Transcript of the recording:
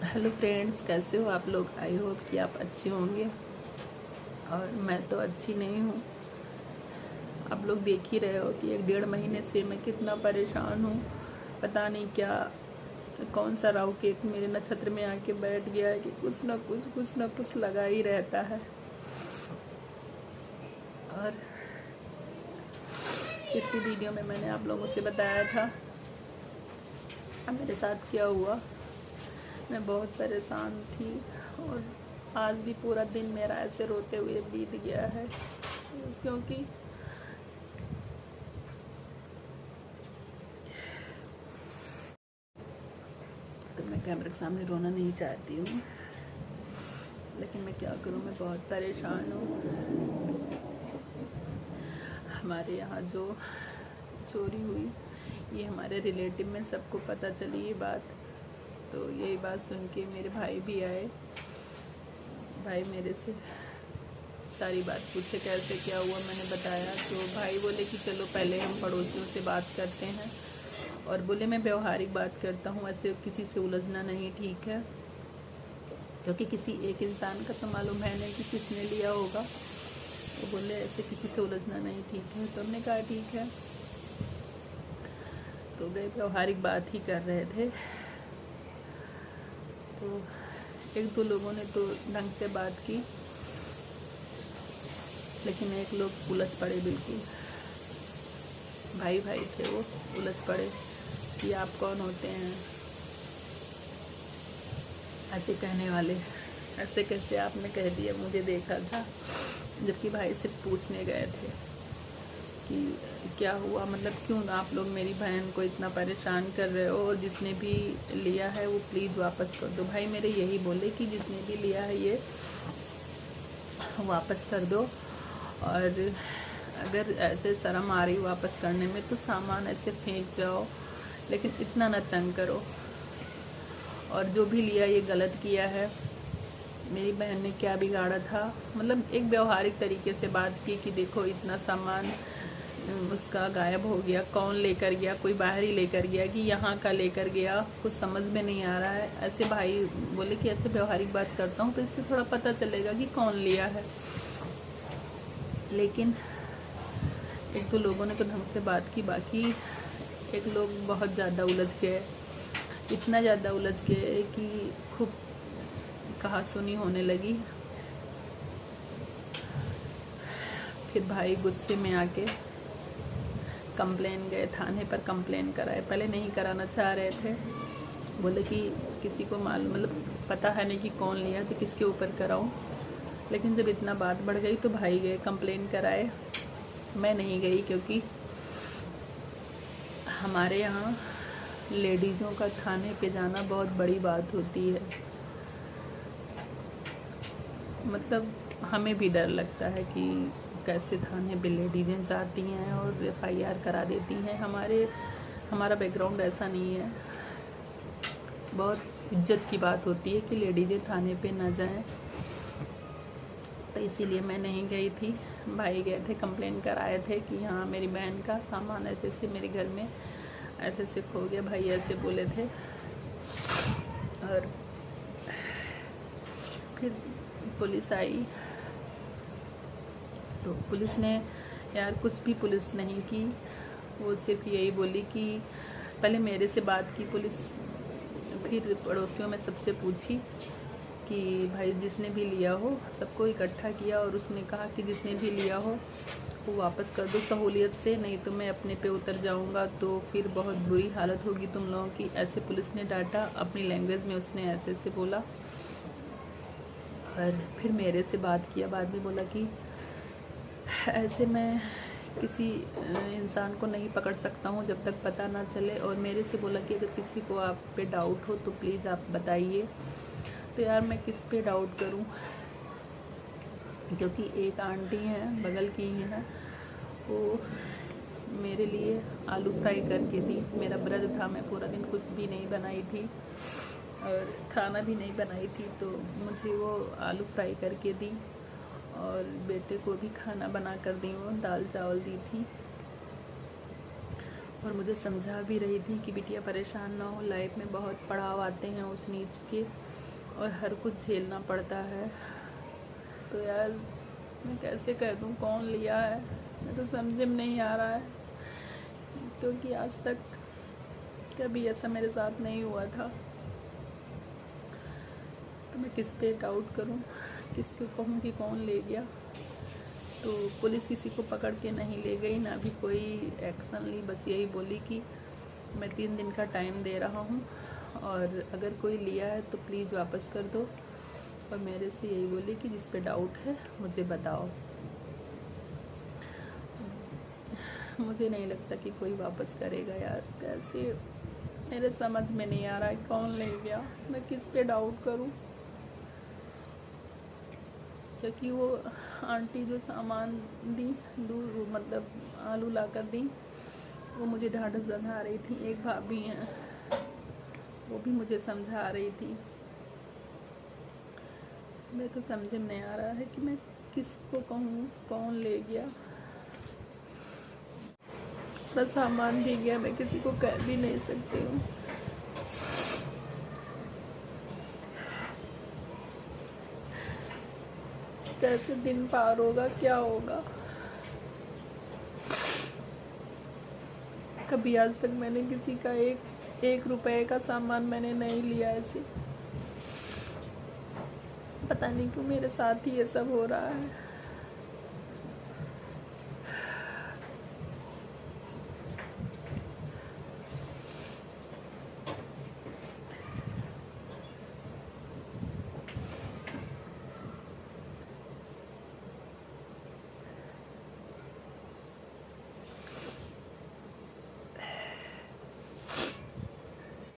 Hello friends, कैसे हो आप लोग। आई होप कि आप अच्छे होंगे और मैं तो अच्छी नहीं हूँ। आप लोग देख ही रहे हो कि 1 डेढ़ महीने से मैं कितना परेशान हूँ। पता नहीं क्या कौन सा राहु केतु मेरे नक्षत्र में आके बैठ गया है कि कुछ ना कुछ लगा ही रहता है। और पिछली वीडियो में मैंने आप लोगों से बताया था अब मेरे साथ क्या हुआ। मैं बहुत परेशान थी और आज भी पूरा दिन मेरा ऐसे रोते हुए बीत गया है, क्योंकि तो मैं कैमरे के सामने रोना नहीं चाहती हूँ, लेकिन मैं क्या करूँ, मैं बहुत परेशान हूँ। हमारे यहाँ जो चोरी हुई, ये हमारे रिलेटिव में सबको पता चली ये बात। तो यही बात सुन के मेरे भाई भी आए। भाई मेरे से सारी बात पूछे कैसे क्या हुआ, मैंने बताया तो भाई बोले कि चलो पहले हम पड़ोसियों से बात करते हैं। और बोले मैं व्यवहारिक बात करता हूँ, ऐसे किसी से उलझना नहीं ठीक है, क्योंकि किसी एक इंसान का तो मालूम है नहीं कि किसने लिया होगा। तो बोले ऐसे किसी से उलझना नहीं ठीक है। तो हमने कहा ठीक है। तो गए व्यवहारिक बात ही कर रहे थे, तो एक दो लोगों ने तो ढंग से बात की, लेकिन एक लोग उलझ पड़े बिल्कुल। भाई भाई थे वो, उलझ पड़े कि आप कौन होते हैं ऐसे कहने वाले। ऐसे कैसे आपने कह दिया, मुझे देखा था, जबकि भाई से पूछने गए थे कि क्या हुआ, मतलब क्यों आप लोग मेरी बहन को इतना परेशान कर रहे हो, और जिसने भी लिया है वो प्लीज़ वापस कर दो। भाई मेरे यही बोले कि जिसने भी लिया है ये वापस कर दो, और अगर ऐसे शर्म आ रही वापस करने में तो सामान ऐसे फेंक जाओ, लेकिन इतना न तंग करो। और जो भी लिया ये गलत किया है। मेरी बहन ने क्या बिगाड़ा था, मतलब एक व्यवहारिक तरीके से बात की कि देखो इतना सामान उसका गायब हो गया, कौन लेकर गया, कोई बाहर ही लेकर गया कि यहाँ का लेकर गया, कुछ समझ में नहीं आ रहा है। ऐसे भाई बोले कि ऐसे व्यवहारिक बात करता हूँ तो इससे थोड़ा पता चलेगा कि कौन लिया है। लेकिन एक दो लोगों ने तो ढंग से बात की, बाकी एक लोग बहुत ज़्यादा उलझ गए, इतना ज़्यादा उलझ गए कि खूब कहा सुनी होने लगी। फिर भाई गुस्से में आके कंप्लेन गए, थाने पर कंप्लेन कराए। पहले नहीं कराना चाह रहे थे, बोले कि किसी को मालूम, मतलब पता है नहीं कि कौन लिया तो किसके ऊपर कराऊं। लेकिन जब इतना बात बढ़ गई तो भाई गए कंप्लेन कराए। मैं नहीं गई, क्योंकि हमारे यहाँ लेडीज़ों का थाने पे जाना बहुत बड़ी बात होती है। मतलब हमें भी डर लगता है कि कैसे थाने पे लेडीज़ें जाती हैं और FIR करा देती हैं। हमारा बैकग्राउंड ऐसा नहीं है। बहुत इज्जत की बात होती है कि लेडीज़ें थाने पे ना जाएं, तो इसीलिए मैं नहीं गई थी। भाई गए थे, कंप्लेन कराए थे कि हाँ मेरी बहन का सामान ऐसे ऐसे मेरे घर में ऐसे ऐसे खो गया, भाई ऐसे बोले थे। और फिर पुलिस आई, तो पुलिस ने यार कुछ भी पुलिस नहीं की। वो सिर्फ यही बोली कि पहले मेरे से बात की पुलिस, फिर पड़ोसियों में सबसे पूछी कि भाई जिसने भी लिया हो, सबको इकट्ठा किया और उसने कहा कि जिसने भी लिया हो वो वापस कर दो सहूलियत से, नहीं तो मैं अपने पे उतर जाऊंगा, तो फिर बहुत बुरी हालत होगी तुम लोगों की। ऐसे पुलिस ने डांटा, अपनी लैंग्वेज में उसने ऐसे ऐसे बोला। और फिर मेरे से बात किया, बाद में बोला कि ऐसे मैं किसी इंसान को नहीं पकड़ सकता हूँ जब तक पता ना चले। और मेरे से बोला कि अगर किसी को आप पे डाउट हो तो प्लीज़ आप बताइए। तो यार मैं किस पे डाउट करूँ, क्योंकि एक आंटी हैं बगल की ही हैं, वो मेरे लिए आलू फ्राई करके दी। मेरा व्रत था, मैं पूरा दिन कुछ भी नहीं बनाई थी और खाना भी नहीं बनाई थी, तो मुझे वो आलू फ्राई करके दी। और बेटे को भी खाना बना कर दी, वो दाल चावल दी थी। और मुझे समझा भी रही थी कि बिटिया परेशान ना हो, लाइफ में बहुत पड़ाव आते हैं उस नीच के, और हर कुछ झेलना पड़ता है। तो यार मैं कैसे कह दूँ कौन लिया है, मैं तो समझ में नहीं आ रहा है, क्योंकि आज तक कभी ऐसा मेरे साथ नहीं हुआ था। तो मैं किस पे डाउट करूं, किसको कहूं कि कौन ले गया। तो पुलिस किसी को पकड़ के नहीं ले गई, ना भी कोई एक्शन ली, बस यही बोली कि मैं 3 दिन का टाइम दे रहा हूं और अगर कोई लिया है तो प्लीज़ वापस कर दो। और मेरे से यही बोली कि जिस पे डाउट है मुझे बताओ। मुझे नहीं लगता कि कोई वापस करेगा यार, कैसे, मेरे समझ में नहीं आ रहा है कौन ले गया, मैं किस पे डाउट करूं। क्योंकि वो आंटी जो सामान दी, दूध मतलब आलू ला कर दी, वो मुझे ढाढ़स बंधा रही थी। एक भाभी हैं, वो भी मुझे समझा रही थी। मैं तो समझ में नहीं आ रहा है कि मैं किसको कहूँ कौन ले गया। बस सामान भी गया, मैं किसी को कह भी नहीं सकती हूँ। कैसे दिन पार होगा, क्या होगा। कभी आज तक मैंने किसी का एक रुपए का सामान मैंने नहीं लिया ऐसे। पता नहीं क्यों मेरे साथ ही ये सब हो रहा है।